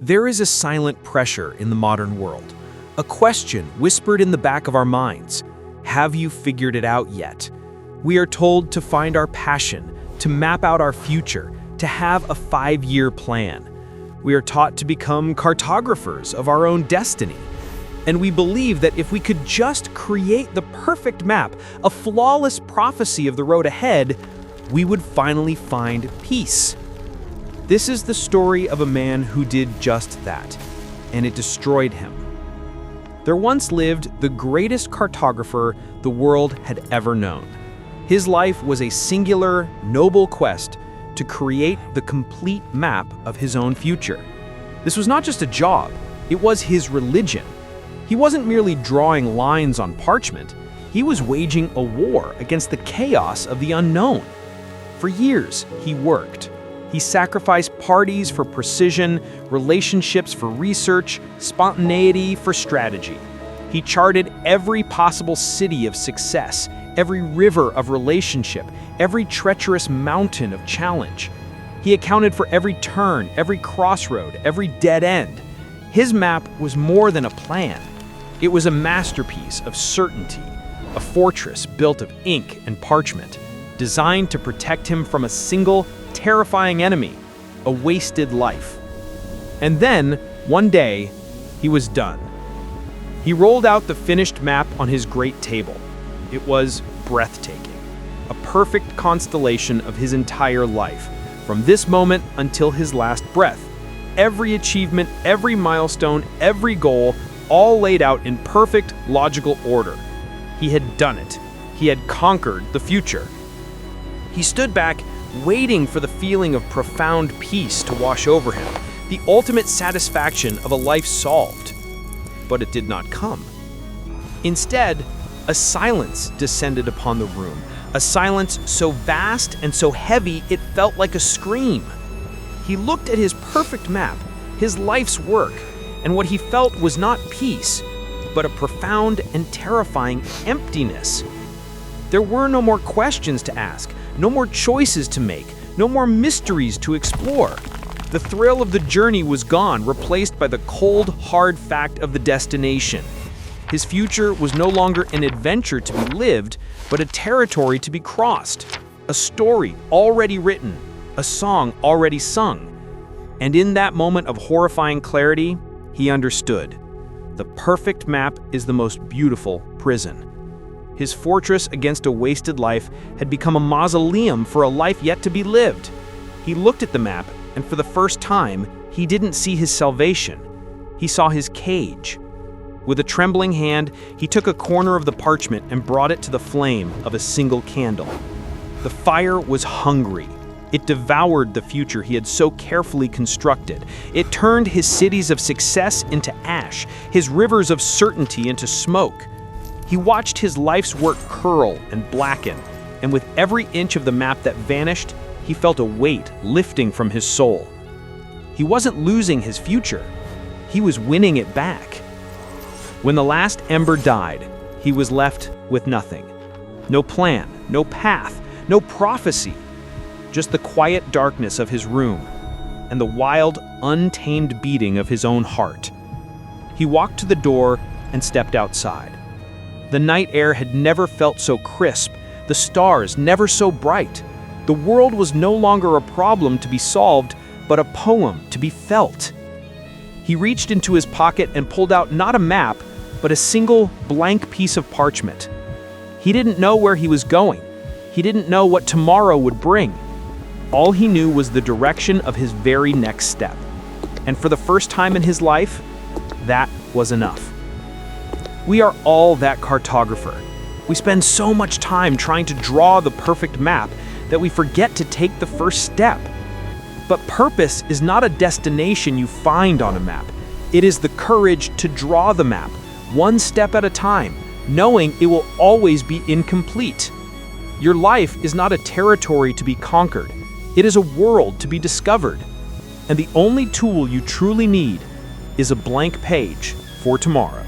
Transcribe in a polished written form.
There is a silent pressure in the modern world, a question whispered in the back of our minds. Have you figured it out yet? We are told to find our passion, to map out our future, to have a 5-year plan. We are taught to become cartographers of our own destiny. And we believe that if we could just create the perfect map, a flawless prophecy of the road ahead, we would finally find peace. This is the story of a man who did just that, and it destroyed him. There once lived the greatest cartographer the world had ever known. His life was a singular, noble quest to create the complete map of his own future. This was not just a job, it was his religion. He wasn't merely drawing lines on parchment, he was waging a war against the chaos of the unknown. For years, he worked. He sacrificed parties for precision, relationships for research, spontaneity for strategy. He charted every possible city of success, every river of relationship, every treacherous mountain of challenge. He accounted for every turn, every crossroad, every dead end. His map was more than a plan. It was a masterpiece of certainty, a fortress built of ink and parchment, designed to protect him from a single, terrifying enemy, a wasted life. And then, one day, he was done. He rolled out the finished map on his great table. It was breathtaking, a perfect constellation of his entire life, from this moment until his last breath. Every achievement, every milestone, every goal, all laid out in perfect, logical order. He had done it. He had conquered the future. He stood back, waiting for the feeling of profound peace to wash over him, the ultimate satisfaction of a life solved. But it did not come. Instead, a silence descended upon the room, a silence so vast and so heavy it felt like a scream. He looked at his perfect map, his life's work, and what he felt was not peace, but a profound and terrifying emptiness. There were no more questions to ask, no more choices to make, no more mysteries to explore. The thrill of the journey was gone, replaced by the cold, hard fact of the destination. His future was no longer an adventure to be lived, but a territory to be crossed, a story already written, a song already sung. And in that moment of horrifying clarity, he understood. The perfect map is the most beautiful prison. His fortress against a wasted life had become a mausoleum for a life yet to be lived. He looked at the map, and for the first time, he didn't see his salvation. He saw his cage. With a trembling hand, he took a corner of the parchment and brought it to the flame of a single candle. The fire was hungry. It devoured the future he had so carefully constructed. It turned his cities of success into ash, his rivers of certainty into smoke. He watched his life's work curl and blacken, and with every inch of the map that vanished, he felt a weight lifting from his soul. He wasn't losing his future. He was winning it back. When the last ember died, he was left with nothing. No plan, no path, no prophecy. Just the quiet darkness of his room and the wild, untamed beating of his own heart. He walked to the door and stepped outside. The night air had never felt so crisp, the stars never so bright. The world was no longer a problem to be solved, but a poem to be felt. He reached into his pocket and pulled out not a map, but a single blank piece of parchment. He didn't know where he was going. He didn't know what tomorrow would bring. All he knew was the direction of his very next step. And for the first time in his life, that was enough. We are all that cartographer. We spend so much time trying to draw the perfect map that we forget to take the first step. But purpose is not a destination you find on a map. It is the courage to draw the map, one step at a time, knowing it will always be incomplete. Your life is not a territory to be conquered. It is a world to be discovered. And the only tool you truly need is a blank page for tomorrow.